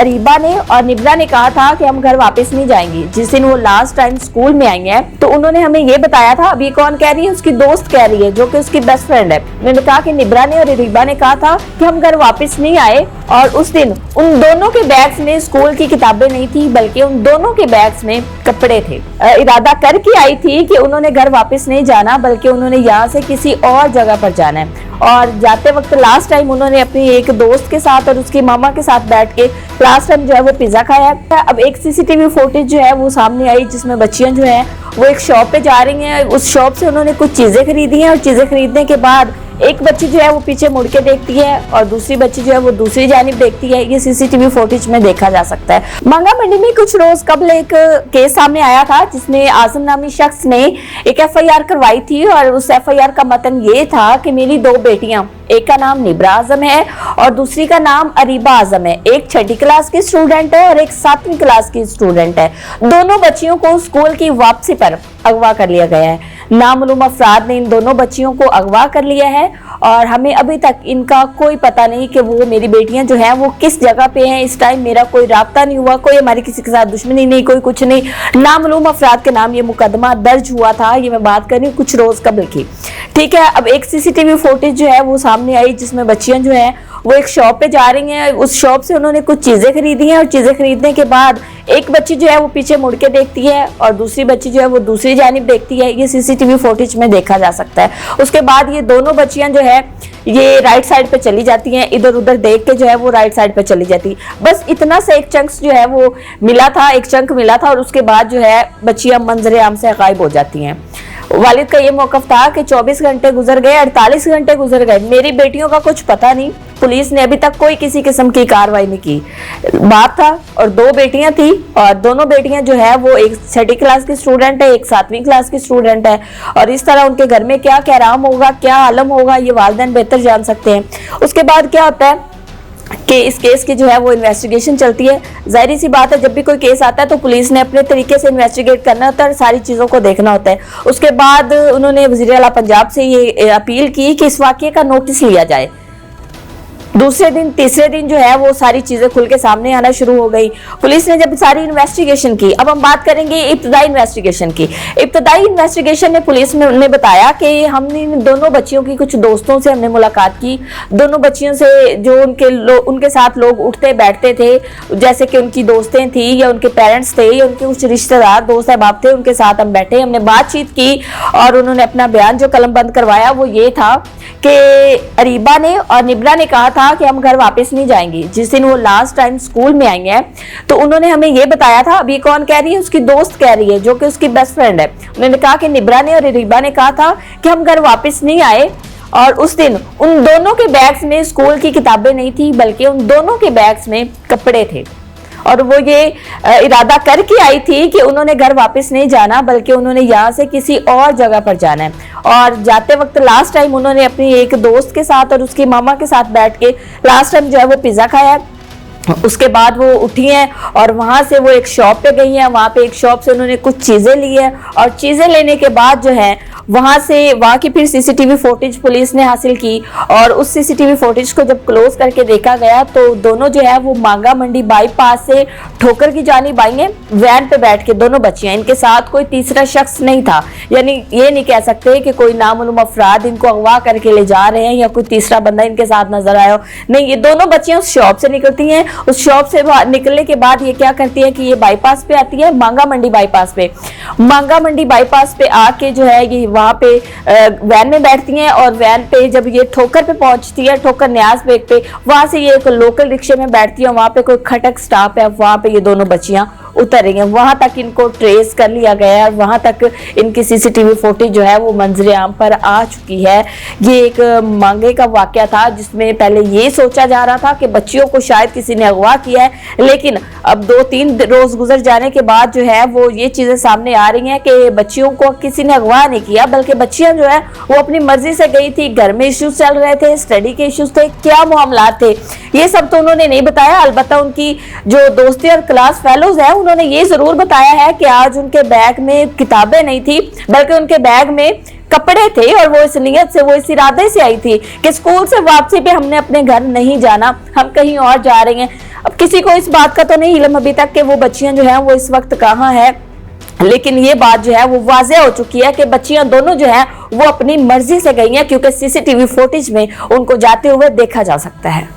अरीबा ने और निब्रा ने कहा था कि हम घर वापस नहीं जाएंगे। जिस दिन वो लास्ट टाइम स्कूल में आई हैं तो उन्होंने हमें ये बताया था, अभी कौन कह रही है, उसकी दोस्त कह रही है जो कि उसकी बेस्ट फ्रेंड है। उन्होंने कहा कि निब्रा ने और अरीबा ने कहा था कि हम घर वापस नहीं आए और उस दिन उन दोनों के बैग्स में स्कूल की किताबें नहीं थी बल्कि उन दोनों के बैग्स में कपड़े थे। इरादा करके आई थी कि उन्होंने घर वापस नहीं जाना बल्कि उन्होंने यहाँ से किसी और जगह पर जाना है। और जाते वक्त लास्ट टाइम उन्होंने अपनी एक दोस्त के साथ और उसकी मामा के साथ बैठ के लास्ट टाइम जो है वो पिज्जा खाया है। अब एक सीसीटीवी फुटेज जो है वो सामने आई जिसमें बच्चियां जो है वो एक शॉप पे जा रही हैं। उस शॉप से उन्होंने कुछ चीजें खरीदी हैं और चीजें खरीदने के बाद एक बच्ची जो है वो पीछे मुड़ के देखती है और दूसरी बच्ची जो है वो दूसरी जानिब देखती है। ये सीसीटीवी फुटेज में देखा जा सकता है। मांगा मंडी में कुछ रोज कबल एक केस सामने आया था जिसमें आजम नामी शख्स ने एक एफआईआर करवाई थी और उस एफआईआर का मतन ये था कि मेरी दो बेटियां, एक का नाम निब्रा आजम है और दूसरी का नाम अरीबा आजम है। एक 6ठी क्लास की स्टूडेंट है और एक 7वीं क्लास की स्टूडेंट है। दोनों बच्चियों को स्कूल की वापसी पर अगवा कर लिया गया है। नामालूम अफराद ने इन दोनों बच्चियों को अगवा कर लिया है और हमें अभी तक इनका कोई पता नहीं कि वो मेरी बेटियां जो हैं वो किस जगह पे हैं। इस टाइम मेरा कोई राब्ता नहीं हुआ, कोई हमारी किसी के साथ दुश्मनी नहीं, कोई कुछ नहीं। नामालूम अफराद के नाम ये मुकदमा दर्ज हुआ था। ये मैं बात कर रही हूँ कुछ रोज कबल की, ठीक है। अब एक सीसीटीवी फुटेज जो है वो सामने आई जिसमें बच्चियां जो है वो एक शॉप पे जा रही हैं। उस शॉप से उन्होंने कुछ चीजें खरीदी हैं और चीजें खरीदने के बाद एक बच्ची जो है वो पीछे मुड़ के देखती है और दूसरी बच्ची जो है वो दूसरी जानिब देखती है। ये सीसीटीवी फुटेज में देखा जा सकता है। उसके बाद ये दोनों बच्चियां जो है ये राइट साइड पे चली जाती हैं, इधर उधर देख के जो है वो राइट साइड पे चली जाती। बस इतना सा एक चंक्स जो है वो मिला था, एक चंक मिला था और उसके बाद जो है बच्चियां मंजरे आम से गायब हो जाती हैं। वालिद का ये मौकफ था कि 24 घंटे गुजर गए, 48 घंटे गुजर गए, मेरी बेटियों का कुछ पता नहीं। पुलिस ने अभी तक कोई किसी किस्म की कार्रवाई नहीं की। बाप था और दो बेटियां थी और दोनों बेटियां जो है वो एक 6ठी क्लास की स्टूडेंट है, एक 7वीं क्लास की स्टूडेंट है और इस तरह उनके घर में क्या क्या राम होगा, क्या आलम होगा, ये वालिदैन बेहतर जान सकते हैं। उसके बाद क्या होता है कि इस केस की जो है वो इन्वेस्टिगेशन चलती है। जाहिर सी बात है जब भी कोई केस आता है तो पुलिस ने अपने तरीके से इन्वेस्टिगेट करना होता है, सारी चीज़ों को देखना होता है। उसके बाद उन्होंने वज़ीर आला पंजाब से ये अपील की कि इस वाक़ये का नोटिस लिया जाए। दूसरे दिन तीसरे दिन जो है वो सारी चीजें खुल के सामने आना शुरू हो गई। पुलिस ने जब सारी इन्वेस्टिगेशन की, अब हम बात करेंगे इब्तदाई इन्वेस्टिगेशन की। इब्तदाई इन्वेस्टिगेशन में पुलिस ने बताया कि हमने दोनों बच्चियों की कुछ दोस्तों से हमने मुलाकात की। दोनों बच्चियों से जो उनके साथ लोग उठते बैठते थे, जैसे कि उनकी दोस्तें थी या उनके पेरेंट्स थे या उनके कुछ रिश्तेदार दोस्त अहबाब थे, उनके साथ हम बैठे, हमने बातचीत की और उन्होंने अपना बयान जो कलमबंद करवाया वो ये था कि अरीबा ने और निब्रा ने कहा था कि हम घर वापस नहीं जाएंगे। जिस दिन वो लास्ट टाइम स्कूल में आई हैं तो उन्होंने हमें ये बताया था, अभी कौन कह रही है, उसकी दोस्त कह रही है जो कि उसकी बेस्ट फ्रेंड है। उन्होंने कहा कि निब्रा ने और अरीबा ने कहा था कि हम घर वापस नहीं आए और उस दिन उन दोनों के बैग्स में स्कूल की किताबें नहीं थी बल्कि उन दोनों के बैग्स में कपड़े थे और वो ये इरादा करके आई थी कि उन्होंने घर वापस नहीं जाना बल्कि उन्होंने यहाँ से किसी और जगह पर जाना है। और जाते वक्त लास्ट टाइम उन्होंने अपनी एक दोस्त के साथ और उसकी मामा के साथ बैठ के लास्ट टाइम जो है वो पिज्जा खाया। उसके बाद वो उठी हैं और वहां से वो एक शॉप पे गई हैं। वहां पे एक शॉप से उन्होंने कुछ चीजें ली है और चीजें लेने के बाद जो है वहां की फिर सीसीटीवी फुटेज पुलिस ने हासिल की और उस सीसीटीवी फुटेज को जब क्लोज करके देखा गया तो दोनों जो है वो मांगा मंडी बाईपास से ठोकर की जानिब आई हैं वैन पे बैठ के। दोनों बच्चियां, इनके साथ कोई तीसरा शख्स नहीं था, यानी ये नहीं कह सकते कि कोई नामालूम अफराद इनको अगवा करके ले जा रहे हैं या कोई तीसरा बंदा इनके साथ नजर आया हो। नहीं, ये दोनों बच्चियां उस शॉप से निकलती हैं। उस शॉप से निकलने के बाद ये क्या करती है कि ये बाईपास पे आती है, मांगा मंडी बाईपास पे। मांगा मंडी बाईपास पे आके जो है ये वहां पे वैन में बैठती हैं और वैन पे जब ये ठोकर पे पहुंचती है, ठोकर न्याज बेग पे, वहां से ये एक लोकल रिक्शे में बैठती है। वहां पे कोई खटक स्टॉप है, वहां पे ये दोनों बच्चियां उतर रही हैं। वहां तक इनको ट्रेस कर लिया गया है और वहां तक इनकी सीसीटीवी फुटेज जो है वो मंजरे आम पर आ चुकी है। ये एक मांगे का वाकया था जिसमें पहले ये सोचा जा रहा था कि बच्चियों को शायद किसी ने अगवा किया है, लेकिन अब 2-3 रोज गुजर जाने के बाद जो है वो ये चीजें सामने आ रही हैं कि बच्चियों को किसी ने अगवा नहीं किया, बल्कि बच्चियां जो है वो अपनी मर्जी से गई थी। घर में इश्यूज चल रहे थे, स्टडी के इश्यूज थे, क्या मामला थे ये सब तो उन्होंने नहीं बताया। अलबत्ता उनकी जो दोस्ती और क्लास फेलोज है उन्होंने ये जरूर बताया है कि आज उनके बैग में किताबें नहीं थी बल्कि उनके बैग में कपड़े थे और वो इस नियत से, वो इस इरादे से आई थी कि स्कूल से वापसी पे हमने अपने घर नहीं जाना, हम कहीं और जा रहे हैं। अब किसी को इस बात का तो नहीं इल्म अभी तक कि वो बच्चियां जो हैं वो इस वक्त कहाँ है, लेकिन ये बात जो है वो वाज़ेह हो चुकी है कि बच्चियां दोनों जो है वो अपनी मर्जी से गई हैं, क्योंकि सीसीटीवी फुटेज में उनको जाते हुए देखा जा सकता है।